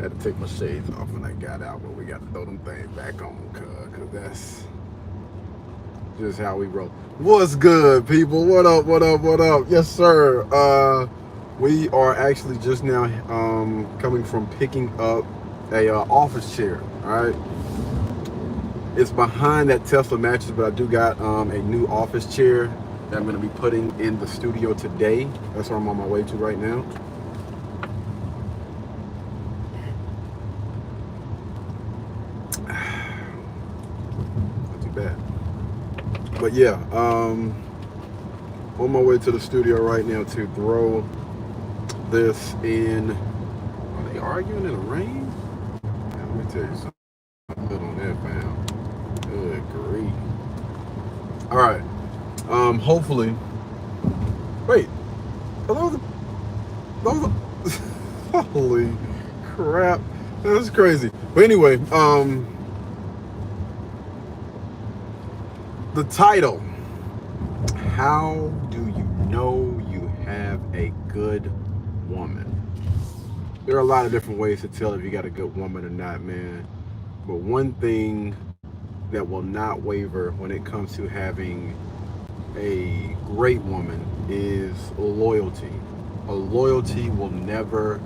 Had to take my shades off when I got out, but we got to throw them things back on, cause that's just how we roll. What's good, people? What up? What up? What up? Yes, sir. We are actually just now coming from picking up a office chair. All right, it's behind that Tesla mattress, but I do got a new office chair that I'm gonna be putting in the studio today. That's where I'm on my way to right now. Not too bad. But yeah, on my way to the studio right now to throw this in. Are they arguing in the rain? Man, let me tell you something. Good on that, fam. Good grief. All right. Hopefully. Wait. Are those holy crap. That's crazy. But anyway, the title. How do you know you have a good woman? There are a lot of different ways to tell if you got a good woman or not, man. But one thing that will not waver when it comes to having a great woman is loyalty. A loyalty will never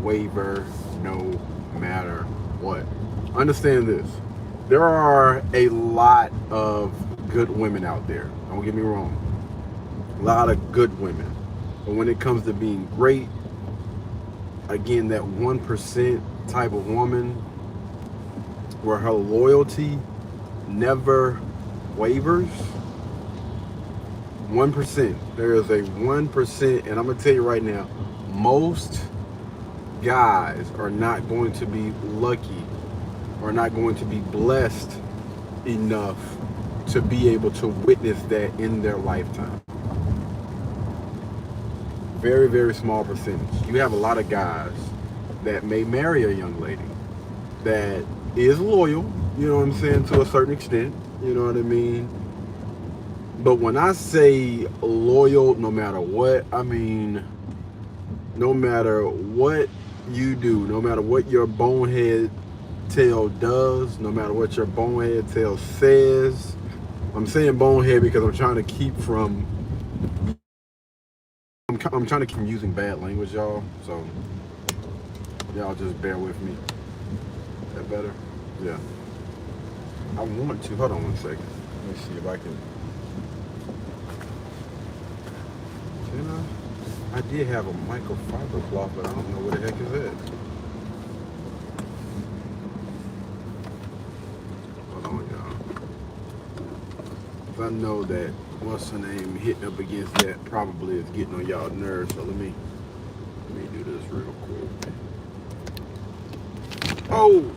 waver no matter what. Understand this. There are a lot of good women out there. Don't get me wrong. A lot of good women. But when it comes to being great, again, that 1% type of woman where her loyalty never wavers. 1%. There is a 1%, and I'm going to tell you right now, most guys are not going to be lucky or not going to be blessed enough to be able to witness that in their lifetime. Very, very small percentage. You have a lot of guys that may marry a young lady that is loyal, you know what I'm saying, to a certain extent, you know what I mean? But when I say loyal no matter what, I mean no matter what you do, no matter what your bonehead tail does, no matter what your bonehead tail says. I'm saying bonehead because I'm trying to keep from I'm trying to keep using bad language, y'all. So y'all just bear with me. Is that better? Yeah. I want to. Hold on one second. Let me see if I can. Can I did have a microfiber cloth, but I don't know where the heck is that. Hold on, y'all. I know that what's her name hitting up against that probably is getting on y'all nerves. So let me do this real quick. Oh.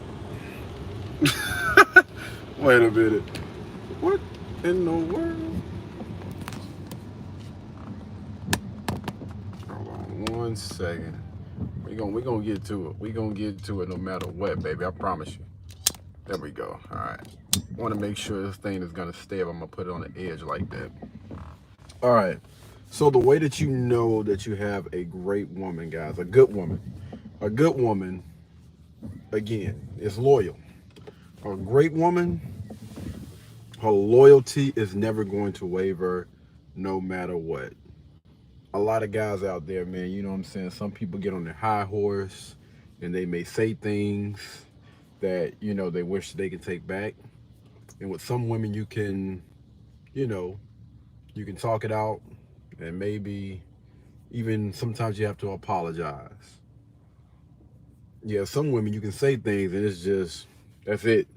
Wait a minute. What in the world? Hold on 1 second. We gonna get to it. We gonna get to it no matter what, baby. I promise you. There we go. All right. Want to make sure this thing is gonna stay if I'm gonna put it on the edge like that. All right. So the way that you know that you have a great woman, guys, a good woman, again, is loyal. A great woman, her loyalty is never going to waver no matter what. A lot of guys out there, man, you know what I'm saying? Some people get on their high horse and they may say things that, you know, they wish they could take back. And with some women, you can, you know, you can talk it out and maybe even sometimes you have to apologize. Yeah, some women you can say things and it's just, that's it.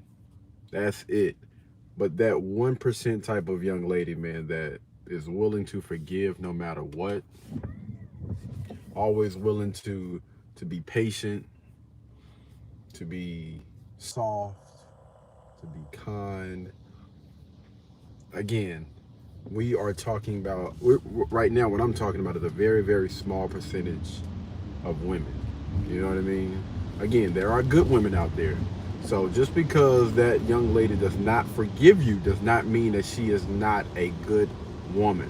That's it. But that 1% type of young lady, man, that is willing to forgive no matter what, always willing to be patient, to be soft, to be kind. Again, we are talking about, right now, what I'm talking about is a very, very small percentage of women. You know what I mean? Again, there are good women out there. So just because that young lady does not forgive you does not mean that she is not a good woman.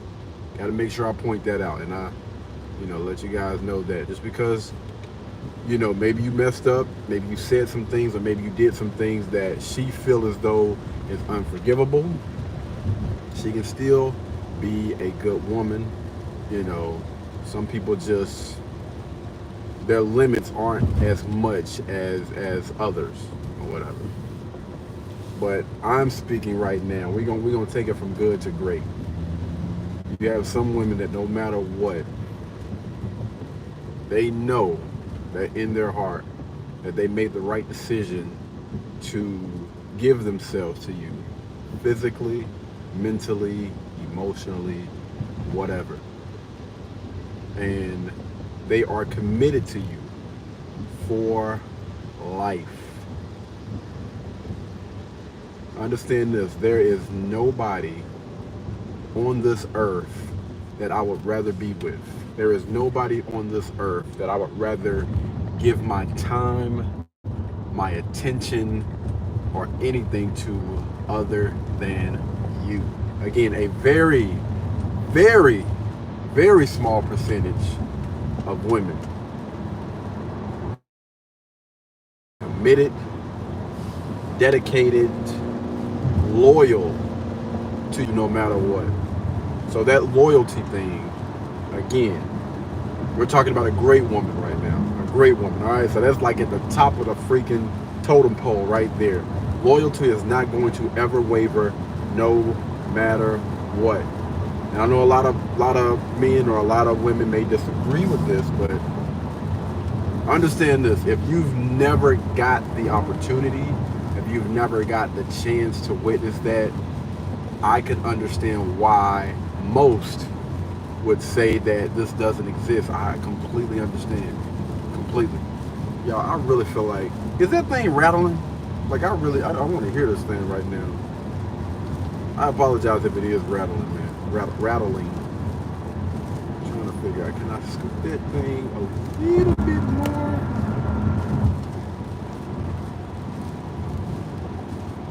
Got to make sure I point that out, and I, let you guys know that just because Maybe you messed up, maybe you said some things, or maybe you did some things that she feel as though is unforgivable. She can still be a good woman. You know, some people just, their limits aren't as much as others or whatever. But I'm speaking right now. We're gonna take it from good to great. You have some women that no matter what, they know that in their heart that they made the right decision to give themselves to you, physically, mentally, emotionally, whatever. And they are committed to you for life. Understand this, there is nobody on this earth that I would rather be with. There is nobody on this earth that I would rather give my time, my attention, or anything to other than you. Again, a very, very, very small percentage of women committed, dedicated, loyal to you no matter what. So that loyalty thing, again, we're talking about a great woman right now. A great woman, all right? So that's like at the top of the freaking totem pole right there. Loyalty is not going to ever waver no matter what. And I know a lot of men or a lot of women may disagree with this, but understand this. If you've never got the opportunity, if you've never got the chance to witness that, I can understand why most would say that this doesn't exist. I completely understand. Completely. Y'all, I really feel like, is that thing rattling? Like, I want to hear this thing right now. I apologize if it is rattling, man. Rattling. I'm trying to figure out, can I scoop that thing a little bit more?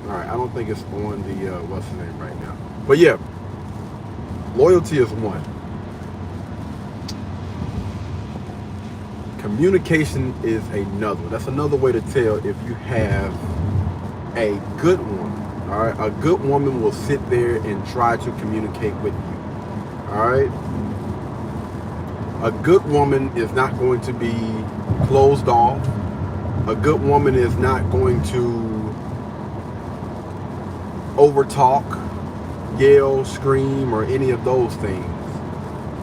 Alright, I don't think it's on the, what's the name right now. But yeah, loyalty is one. Communication is another. That's another way to tell if you have a good woman. All right, a good woman will sit there and try to communicate with you. All right, a good woman is not going to be closed off. A good woman is not going to overtalk, yell, scream, or any of those things.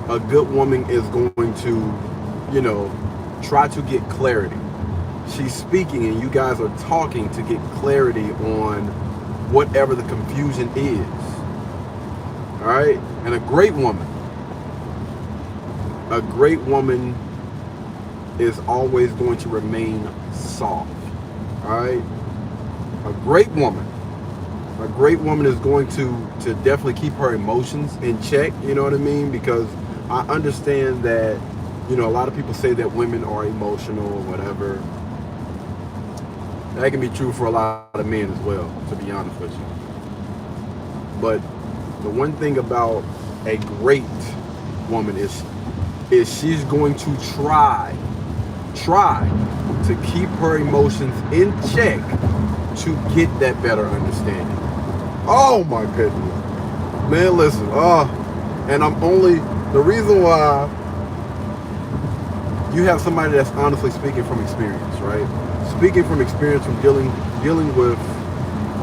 A good woman is going to, try to get clarity. She's speaking and you guys are talking to get clarity on whatever the confusion is. All right? And a great woman is always going to remain soft. All right? A great woman is going to definitely keep her emotions in check, you know what I mean? Because I understand that, a lot of people say that women are emotional or whatever. That can be true for a lot of men as well, to be honest with you. But the one thing about a great woman is she's going to try to keep her emotions in check to get that better understanding. Oh my goodness. Man, listen, and the reason why you have somebody that's honestly speaking from experience, right? Speaking from experience from dealing with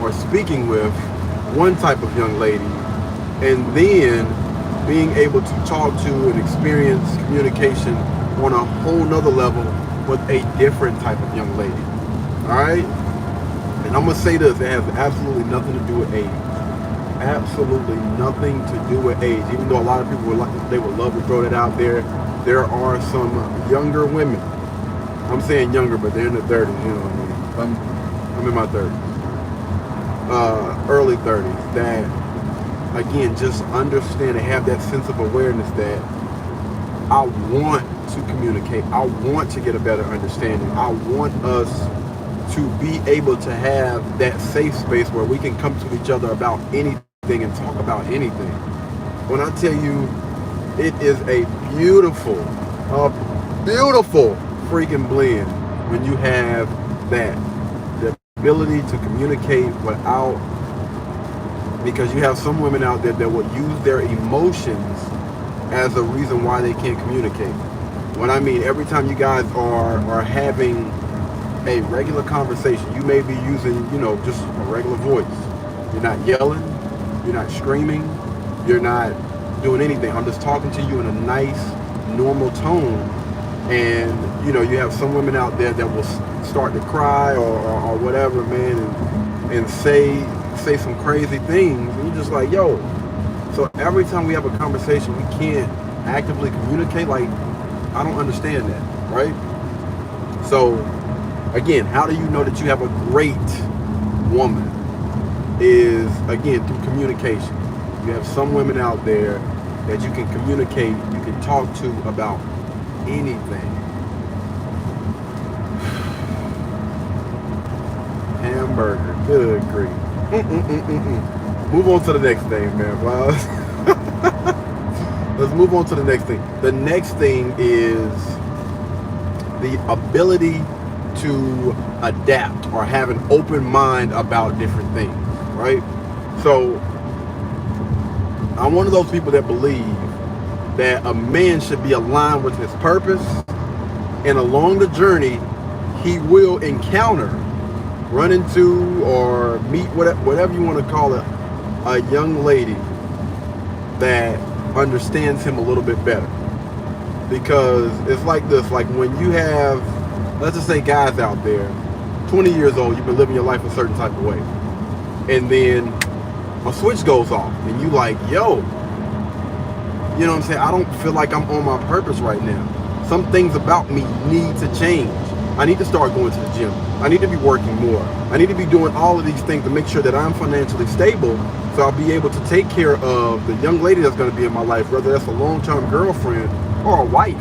or speaking with one type of young lady and then being able to talk to and experience communication on a whole nother level with a different type of young lady. All right? And I'm going to say this, it has absolutely nothing to do with age. Absolutely nothing to do with age. Even though a lot of people would love to throw that out there, there are some younger women. I'm saying younger, but they're in their 30s, you know what I mean? I'm in my 30s. Early 30s, that, again, just understand and have that sense of awareness that I want to communicate. I want to get a better understanding. I want us to be able to have that safe space where we can come to each other about anything and talk about anything. When I tell you, it is a beautiful freaking blend when you have that, the ability to communicate without, because you have some women out there that will use their emotions as a reason why they can't communicate. When I mean, every time you guys are having a regular conversation, you may be using, just a regular voice. You're not yelling, you're not screaming, you're not doing anything. I'm just talking to you in a nice, normal tone. And, you have some women out there that will start to cry or whatever, man, and say some crazy things. And you're just like, yo. So every time we have a conversation, we can't actively communicate. Like, I don't understand that, right? So, again, how do you know that you have a great woman? Is, again, through communication. You have some women out there that you can communicate, you can talk to about anything. Hamburger, good grief. Move on to the next thing, man. Wow. Let's move on to the next thing. The next thing is the ability to adapt or have an open mind about different things, right? So I'm one of those people that believe that a man should be aligned with his purpose, and along the journey he will encounter, run into, or meet, whatever you want to call it, a young lady that understands him a little bit better. Because it's like this, like when you have, let's just say, guys out there, 20 years old, you've been living your life a certain type of way, and then a switch goes off and you like, yo, you know what I'm saying, I don't feel like I'm on my purpose right now. Some things about me need to change. I need to start going to the gym. I need to be working more. I need to be doing all of these things to make sure that I'm financially stable, so I'll be able to take care of the young lady that's going to be in my life, whether that's a long-term girlfriend or a wife.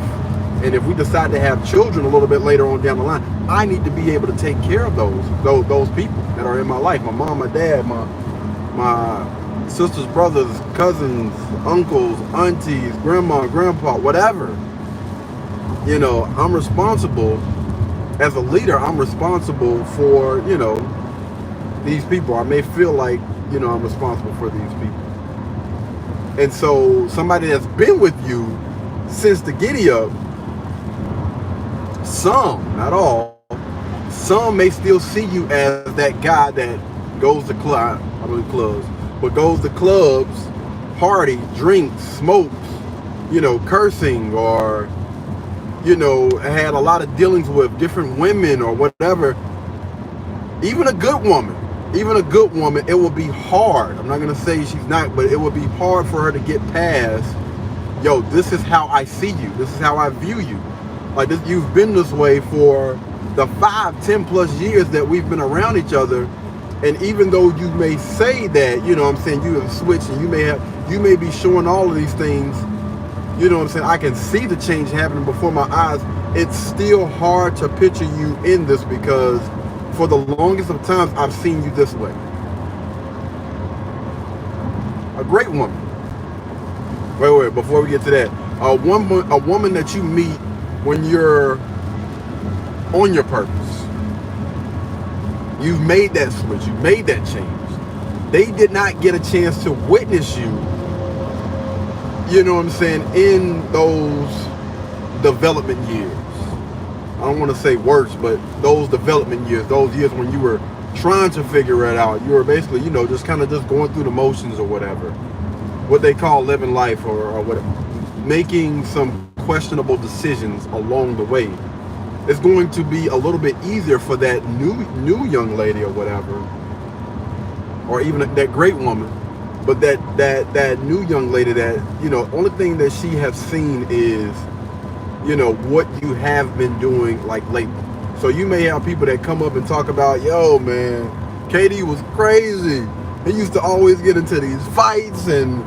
And if we decide to have children a little bit later on down the line, I need to be able to take care of those people that are in my life. My mom, my dad, my sisters, brothers, cousins, uncles, aunties, grandma, grandpa, whatever. I'm responsible. As a leader, I'm responsible for, these people. I may feel like, I'm responsible for these people. And so somebody that's been with you since the giddy up, some, not all, some may still see you as that guy that goes to clubs, but goes to clubs, party, drinks, smokes, cursing, or had a lot of dealings with different women or whatever. Even a good woman, it will be hard. I'm not going to say she's not, but it will be hard for her to get past, yo, this is how I see you. This is how I view you. Like, this, you've been this way for the 5-10 plus years that we've been around each other. And even though you may say that, you have switched, and you may be showing all of these things, I can see the change happening before my eyes. It's still hard to picture you in this, because for the longest of times I've seen you this way. A great woman. Wait, before we get to that, a woman that you meet when you're on your purpose. You've made that switch, you made that change. They did not get a chance to witness you, in those development years. I don't want to say worse, but those development years, those years when you were trying to figure it out. You were basically, just kind of just going through the motions or whatever. What they call living life, or whatever. Making some questionable decisions along the way. It's going to be a little bit easier for that new young lady or whatever, or even that great woman. But that new young lady, that, only thing that she has seen is, what you have been doing like lately. So you may have people that come up and talk about, yo, man, KD was crazy. He used to always get into these fights and,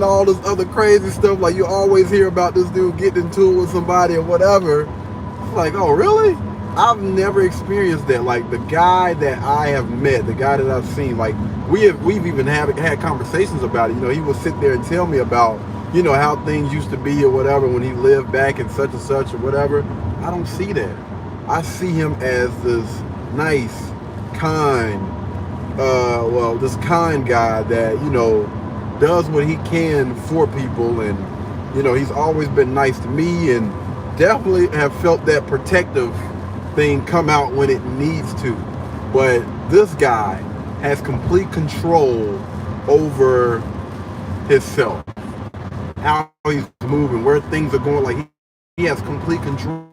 all this other crazy stuff. Like, you always hear about this dude getting into it with somebody or whatever. It's like, oh, really? I've never experienced that. Like, the guy that I have met, the guy that I've seen, like, we've even had conversations about it. He would sit there and tell me about, how things used to be or whatever when he lived back in such and such or whatever. I don't see that. I see him as this nice, kind, this kind guy that, does what he can for people. And, he's always been nice to me, and definitely have felt that protective thing come out when it needs to. But this guy has complete control over himself, how he's moving, where things are going. Like, he has complete control.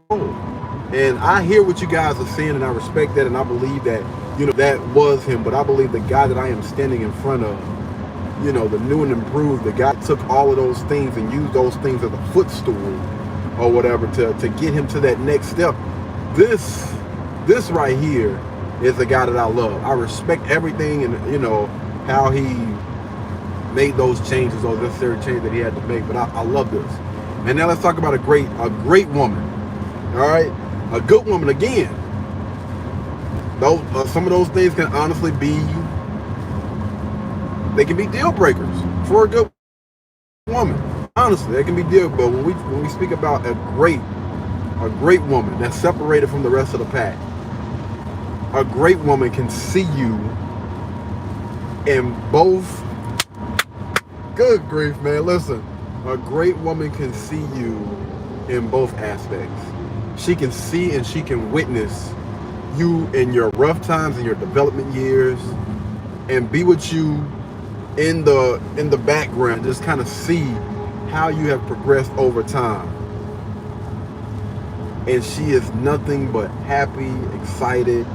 And I hear what you guys are saying, and I respect that, and I believe that, that was him. But I believe the guy that I am standing in front of, the new and improved, the guy took all of those things and used those things as a footstool or whatever to get him to that next step. This right here is the guy that I love. I respect everything, and how he made those changes, those necessary changes that he had to make. But I love this. And now let's talk about a great woman. All right, a good woman again. Those some of those things can honestly be, they can be deal breakers for a good woman. Honestly, they can be deal. But when we speak about a great woman that's separated from the rest of the pack, a great woman can see you in both. Good grief, man! Listen, a great woman can see you in both aspects. She can see and she can witness you in your rough times, in your development years, and be with you in the background. Just kind of see how you have progressed over time. And she is nothing but happy, excited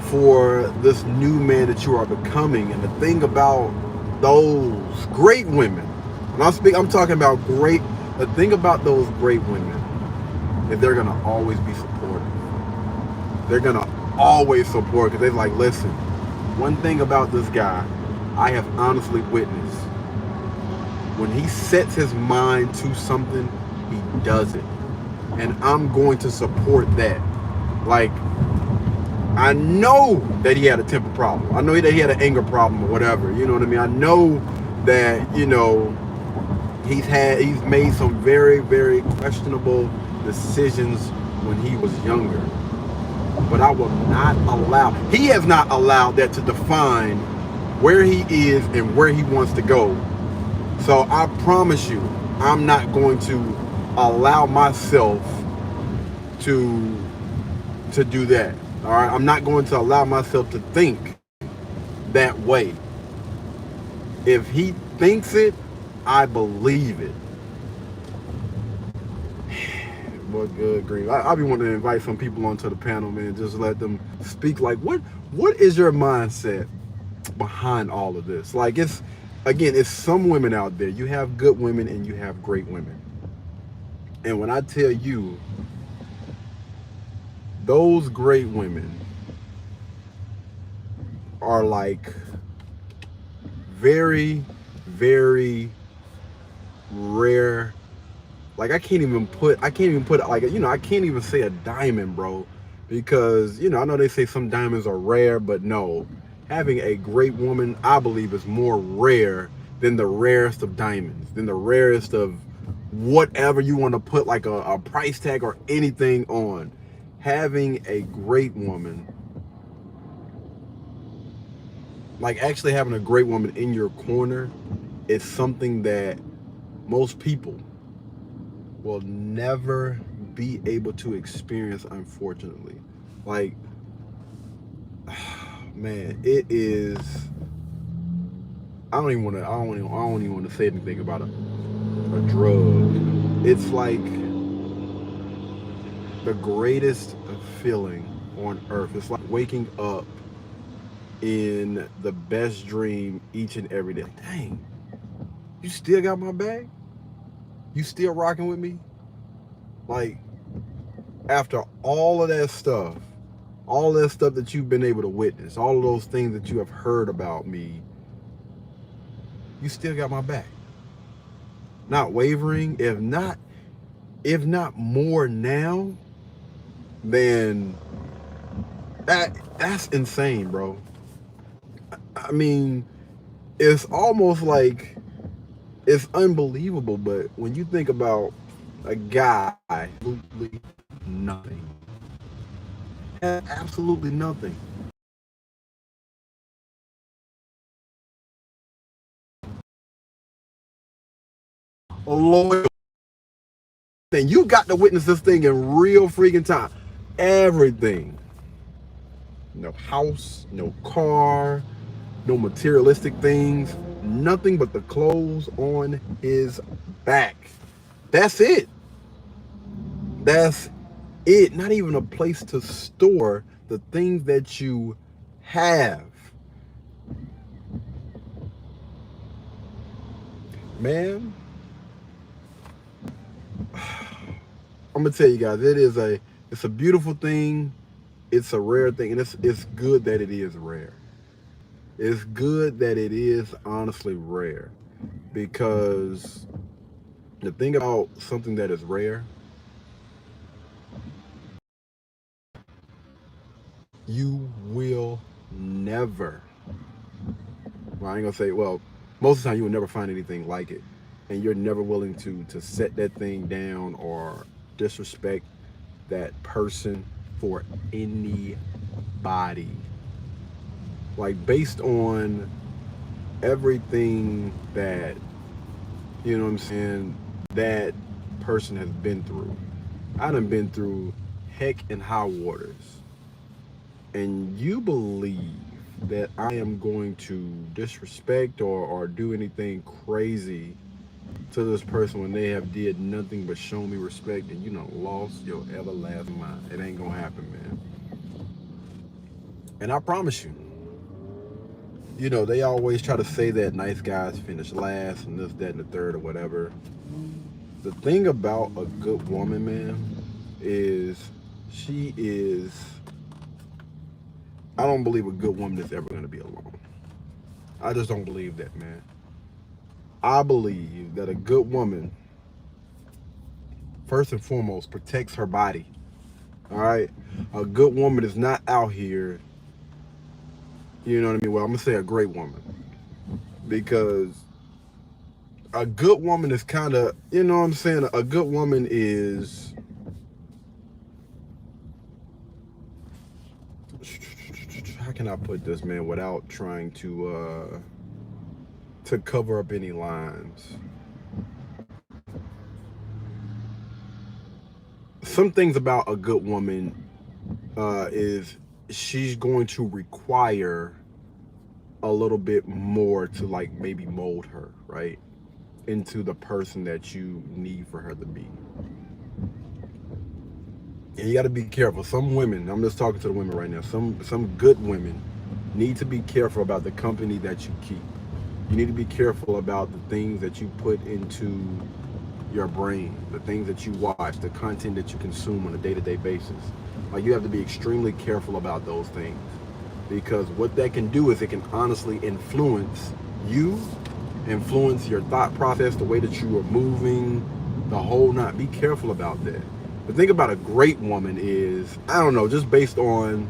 for this new man that you are becoming. And the thing about those great women, and I'm talking about great, the thing about those great women is they're gonna always be supportive. They're gonna always support, because they're like, listen, one thing about this guy I have honestly witnessed, when he sets his mind to something, he does it. And I'm going to support that. Like, I know that he had a temper problem. I know that he had an anger problem or whatever. You know what I mean? I know that, he's made some very, very questionable decisions when he was younger. But I will not allow, he has not allowed that to define where he is and where he wants to go. So I promise you, I'm not going to allow myself to do that. All right, I'm not going to allow myself to think that way. If he thinks it, I believe it. But good grief, I be wanting to invite some people onto the panel, man. Just let them speak. Like, what is your mindset behind all of this? Like, it's some women out there. You have good women and you have great women. And when I tell you, those great women are like very, very rare. Like, I can't even put like, I can't even say a diamond, bro, because, I know they say some diamonds are rare, but no, having a great woman, I believe, is more rare than the rarest of diamonds, than the rarest of whatever you want to put like a price tag or anything on. Having a great woman, like actually having a great woman in your corner, is something that most people will never be able to experience, unfortunately. Like, man, it is, I don't even want to say anything about a drug. It's like the greatest feeling on earth. It's like waking up in the best dream each and every day. Like, dang, you still got my bag? You still rocking with me? Like, after all of that stuff, all that stuff that you've been able to witness, all of those things that you have heard about me, you still got my back. Not wavering, if not more now, then that's insane, bro. I mean, it's almost like, it's unbelievable, but when you think about A guy, absolutely nothing. Has absolutely nothing. Loyal. Then you got to witness this thing in real freaking time. Everything. No house, no car, no materialistic things, nothing but the clothes on his back. That's it. That's it. Not even a place to store the things that you have. Man, I'm gonna tell you guys, it's a beautiful thing, it's a rare thing, and it's good that it is rare. It's good that it is honestly rare, because the thing about something that is rare, you will never, well, I ain't gonna say, well, most of the time you will never find anything like it, and you're never willing to set that thing down or disrespect that person for anybody. Like, based on everything that, you know what I'm saying, that person has been through. I done been through heck and high waters. And you believe that I am going to disrespect or do anything crazy to this person when they have did nothing but show me respect, and you know lost your everlasting mind. It ain't gonna happen, man. And I promise you, you know, they always try to say that nice guys finish last and this, that, and the third or whatever. The thing about a good woman, man, is she is, I don't believe a good woman is ever going to be alone. I just don't believe that, man. I believe that a good woman, first and foremost, protects her body. All right? A good woman is not out here, you know what I mean? Well, I'm going to say a great woman, because a good woman is kind of, you know what I'm saying? A good woman is, how can I put this, man, without trying to cover up any lines? Some things about a good woman is she's going to require a little bit more to, like, maybe mold her, right, into the person that you need for her to be. And you got to be careful. Some women, I'm just talking to the women right now, some good women need to be careful about the company that you keep. You need to be careful about the things that you put into your brain, the things that you watch, the content that you consume on a day-to-day basis. Like, you have to be extremely careful about those things, because what that can do is it can honestly influence you, influence your thought process, the way that you are moving, the whole not. Be careful about that. The thing about a great woman is, I don't know, just based on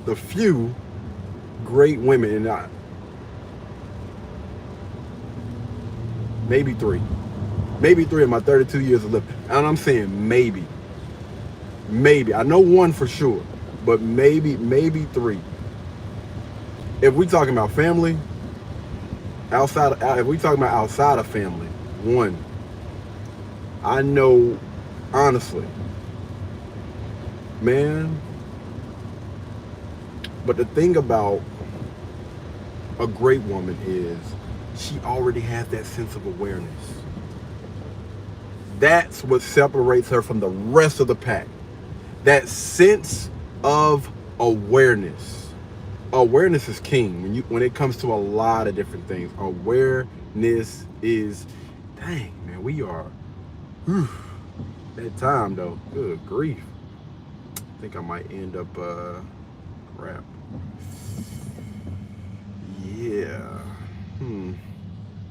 the few great women, and maybe three in my 32 years of living, and I'm saying maybe, I know one for sure, but maybe three. If we talking about family, if we talking about outside of family, one. I know, honestly, man. But the thing about a great woman is she already has that sense of awareness. That's what separates her from the rest of the pack. That sense of awareness. Awareness is king when it comes to a lot of different things. Awareness is, dang, man, we are, that time though, good grief. I think I might end up crap. Yeah.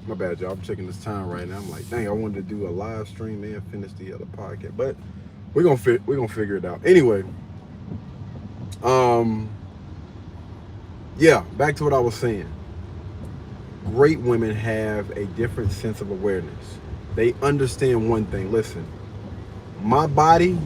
My bad, y'all. I'm checking this time right now. I'm like, dang, I wanted to do a live stream and finish the other podcast, but we're gonna figure it out. Anyway, yeah, back to what I was saying. Great women have a different sense of awareness. They understand one thing. Listen, my body,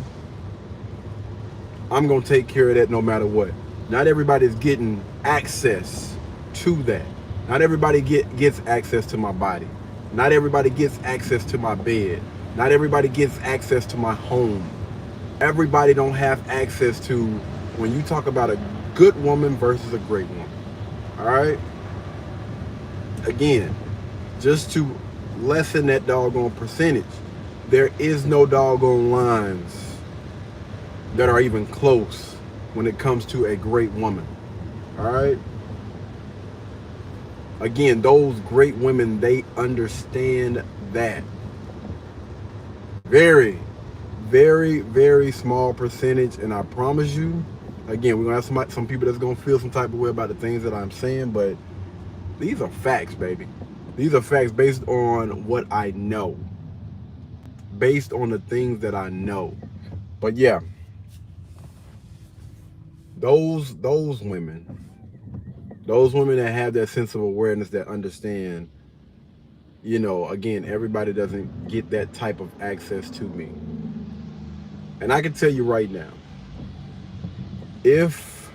I'm going to take care of that no matter what. Not everybody's getting access to that. Not everybody gets access to my body. Not everybody gets access to my bed. Not everybody gets access to my home. Everybody don't have access to, when you talk about a good woman versus a great woman. All right? Again, just to lessen that doggone percentage, there is no doggone lines that are even close when it comes to a great woman. All right? Again, those great women, they understand that. Very, very, very small percentage, and I promise you, again, we're going to have some people that's going to feel some type of way about the things that I'm saying, but these are facts, baby. These are facts based on what I know. Based on the things that I know. But yeah, those women that have that sense of awareness, that understand, you know, again, everybody doesn't get that type of access to me. And I can tell you right now, if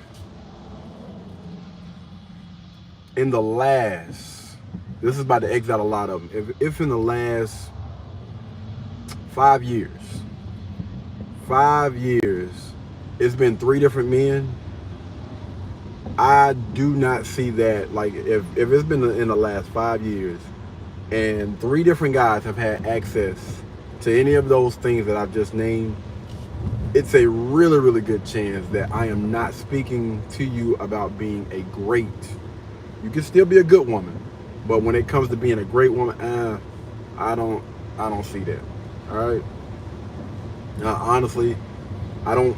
in the last, this is about to X out a lot of them, if in the last 5 years, it's been 3 different men, I do not see that. Like, if it's been in the last 5 years and 3 different guys have had access to any of those things that I've just named, it's a really, really good chance that I am not speaking to you about being a great. You can still be a good woman, but when it comes to being a great woman, I don't see that. All right. Honestly, I don't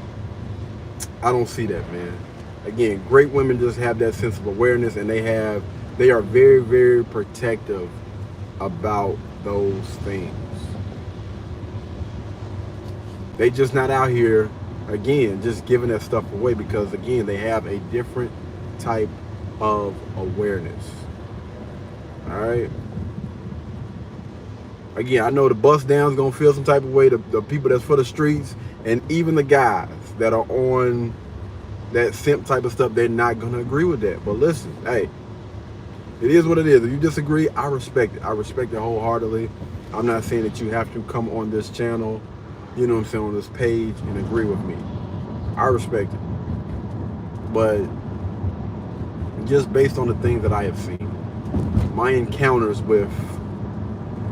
see that, man. Again, great women just have that sense of awareness, and they are very, very protective about those things. They just not out here, again, just giving that stuff away, because again, they have a different type of awareness. All right. Again, I know the bust down's gonna feel some type of way, the people that's for the streets, and even the guys that are on that simp type of stuff, they're not gonna agree with that. But listen, hey, it is what it is. If you disagree, I respect it. I respect it wholeheartedly. I'm not saying that you have to come on this channel, you know what I'm saying, on this page and agree with me. I respect it. But just based on the things that I have seen, my encounters with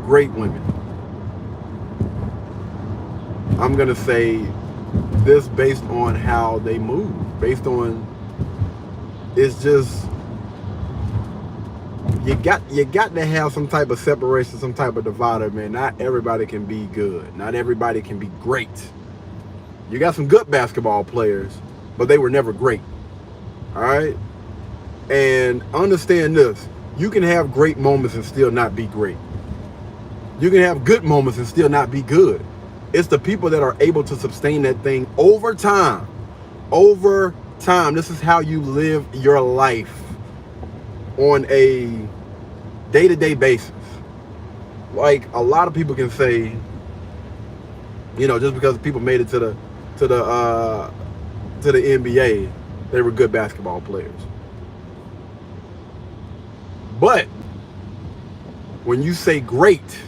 great women, I'm gonna say this based on how they move, based on, it's just, you got to have some type of separation, some type of divider, man. Not everybody can be good. Not everybody can be great. You got some good basketball players, but they were never great. All right? And understand this. You can have great moments and still not be great. You can have good moments and still not be good. It's the people that are able to sustain that thing over time. Over time. This is how you live your life on a day-to-day basis. Like, a lot of people can say, you know, just because people made it to the NBA, they were good basketball players. But when you say great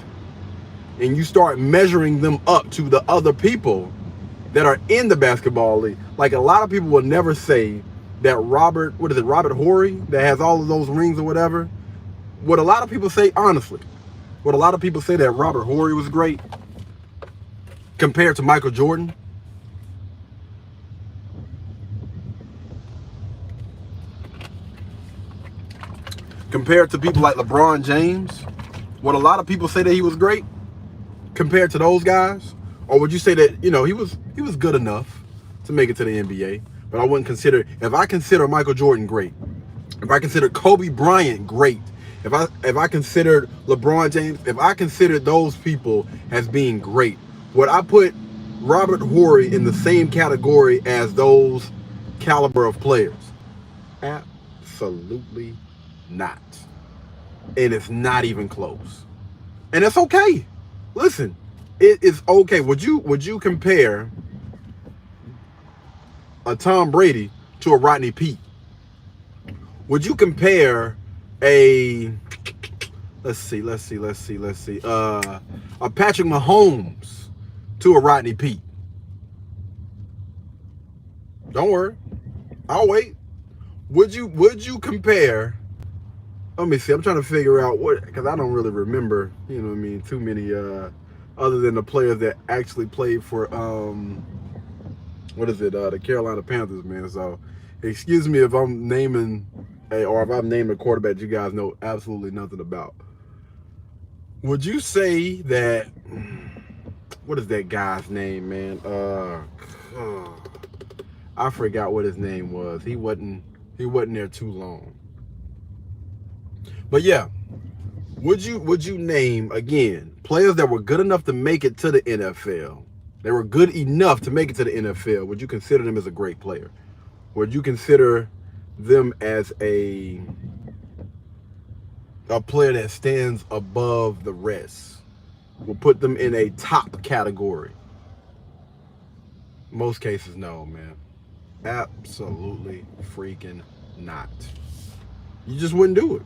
and you start measuring them up to the other people that are in the basketball league, like, a lot of people will never say that Robert Horry, that has all of those rings or whatever. What a lot of people say, honestly, what a lot of people say that Robert Horry was great compared to Michael Jordan. Compared to people like LeBron James, what a lot of people say that he was great compared to those guys? Or would you say that, you know, he was good enough to make it to the NBA? But I wouldn't consider, if I consider Michael Jordan great, if I consider Kobe Bryant great, if I considered LeBron James, if I considered those people as being great, would I put Robert Horry in the same category as those caliber of players? Absolutely not. And it's not even close. And it's okay. Listen, it is okay. Would you compare a Tom Brady to a Rodney Peete? Would you compare a let's see a Patrick Mahomes to a Rodney Peete? Don't worry, I'll wait. Would you compare? Let me see. I'm trying to figure out what, because I don't really remember, you know what I mean, too many other than the players that actually played for the Carolina Panthers, man. So excuse me if I'm naming or if I'm naming a quarterback you guys know absolutely nothing about. Would you say that, what is that guy's name, man? I forgot what his name was. He wasn't there too long. But yeah, would you name, again, players that were good enough to make it to the NFL? They were good enough to make it to the NFL. Would you consider them as a great player? Would you consider them as a player that stands above the rest? We'll put them in a top category. Most cases, no, man. Absolutely freaking not. You just wouldn't do it.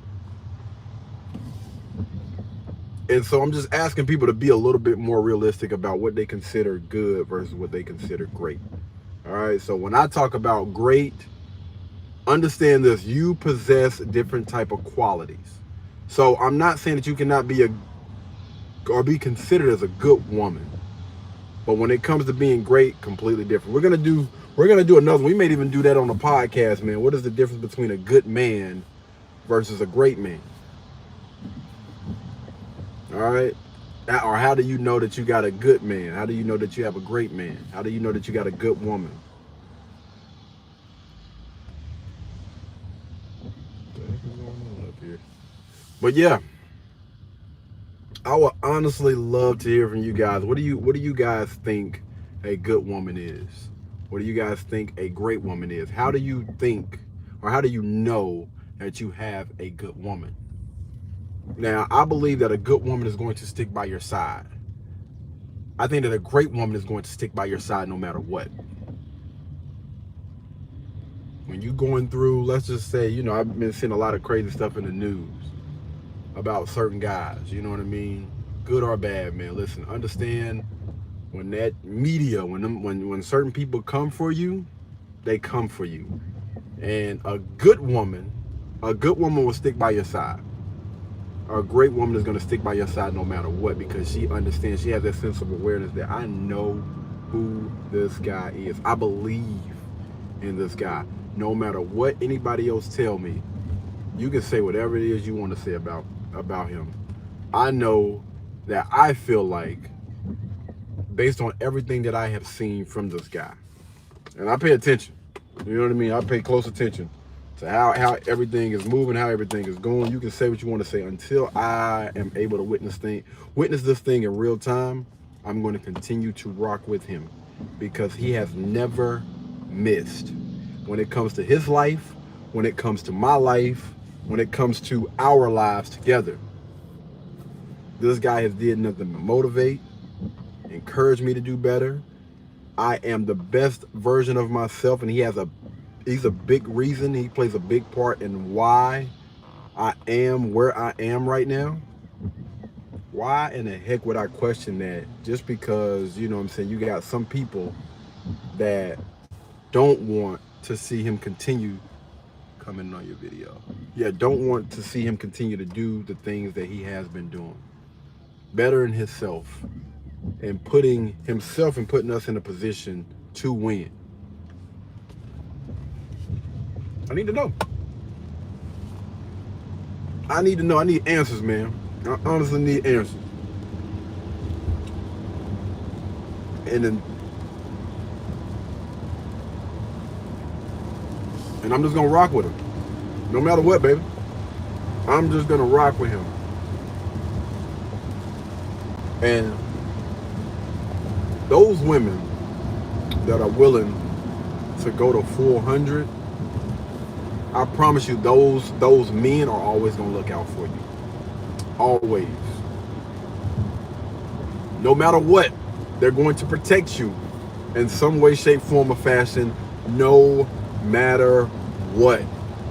And so I'm just asking people to be a little bit more realistic about what they consider good versus what they consider great. All right, so when I talk about great, understand this: you possess different type of qualities. So I'm not saying that you cannot be be considered as a good woman, but when it comes to being great, completely different. We're gonna do another one. We may even do that on the podcast, man. What is the difference between a good man versus a great man? All right. Or how do you know that you got a good man? How do you know that you have a great man? How do you know that you got a good woman? What the heck is going on up here? But yeah, I would honestly love to hear from you guys. What do you guys think a good woman is? What do you guys think a great woman is? How do you think, or how do you know that you have a good woman? Now, I believe that a good woman is going to stick by your side. I think that a great woman is going to stick by your side no matter what. When you're going through, let's just say, you know, I've been seeing a lot of crazy stuff in the news about certain guys, you know what I mean? Good or bad, man. Listen, understand, when that media, when certain people come for you, they come for you. And a good woman will stick by your side. A great woman is going to stick by your side no matter what, because she understands, she has that sense of awareness that I know who this guy is. I believe in this guy. No matter what anybody else tell me, you can say whatever it is you want to say about him. I know that I feel like, based on everything that I have seen from this guy, and I pay attention, you know what I mean? I pay close attention to how everything is moving, how everything is going. You can say what you want to say. Until I am able to witness this thing in real time, I'm going to continue to rock with him, because he has never missed when it comes to his life, when it comes to my life, when it comes to our lives together. This guy has did nothing but motivate, encourage me to do better. I am the best version of myself, and he's a big reason. He plays a big part in why I am where I am right now. Why in the heck would I question that just because, you know what I'm saying, you got some people that don't want to see him continue coming on your video. Yeah, don't want to see him continue to do the things that he has been doing. Bettering himself and putting us in a position to win. I need to know. I need to know. I need answers, man. I honestly need answers. And I'm just gonna rock with him. No matter what, baby. I'm just gonna rock with him. And those women that are willing to go to 400, I promise you, those men are always gonna look out for you. Always. No matter what, they're going to protect you in some way, shape, form, or fashion. No matter what,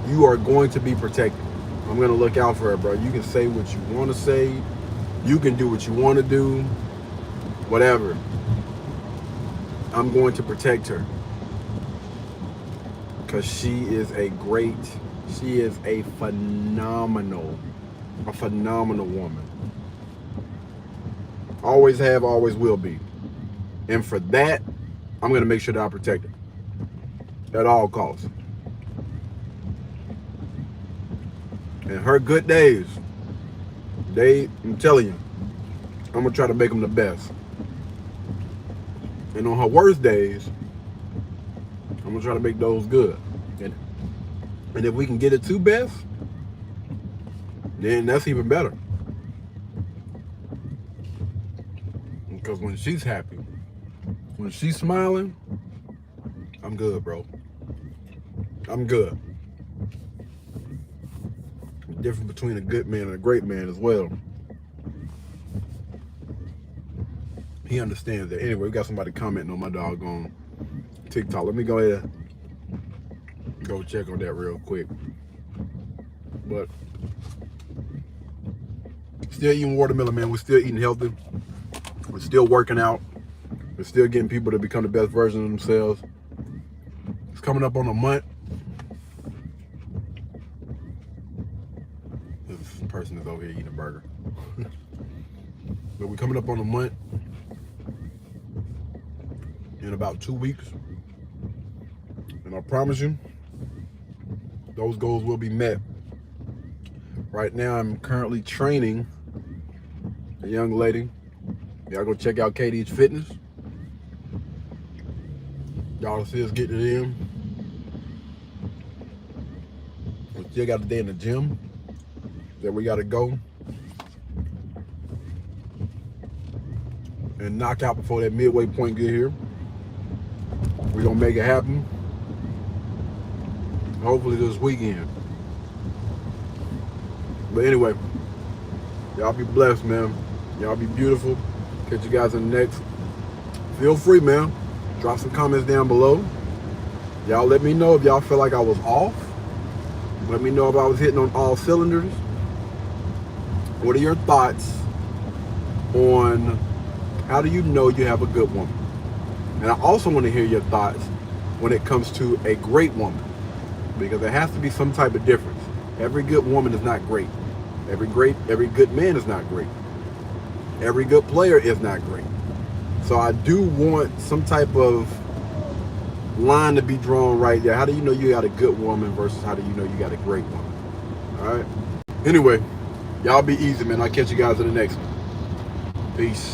you are going to be protected. I'm going to look out for her, bro. You can say what you want to say. You can do what you want to do. Whatever. I'm going to protect her. Because she is a phenomenal woman. Always have, always will be. And for that, I'm going to make sure that I protect her at all costs. And her good days, I'm telling you, I'm going to try to make them the best. And on her worst days, I'm going to try to make those good. And if we can get it to best, then that's even better. Because when she's happy, when she's smiling, I'm good, bro. I'm good. The difference between a good man and a great man as well. He understands that. Anyway, we got somebody commenting on my doggone TikTok. Let me go ahead and go check on that real quick. But still eating watermelon, man. We're still eating healthy. We're still working out. We're still getting people to become the best version of themselves. It's coming up on a month. This person is over here eating a burger. But we're coming up on a month. In about 2 weeks. And I promise you, those goals will be met. Right now, I'm currently training a young lady. Y'all go check out KD's Fitness. Y'all see us getting it in. We still got a day in the gym that we got to go and knock out before that midway point get here. We're going to make it happen. Hopefully this weekend. But anyway, y'all be blessed, man. Y'all be beautiful. Catch you guys in the next. Feel free, man. Drop some comments down below. Y'all let me know if y'all feel like I was off. Let me know if I was hitting on all cylinders. What are your thoughts on how do you know you have a good woman? And I also want to hear your thoughts when it comes to a great woman, because there has to be some type of difference. Every good woman is not great. Every good man is not great. Every good player is not great. So I do want some type of line to be drawn right there. How do you know you got a good woman versus how do you know you got a great woman? All right. Anyway, y'all be easy, man. I'll catch you guys in the next one. Peace.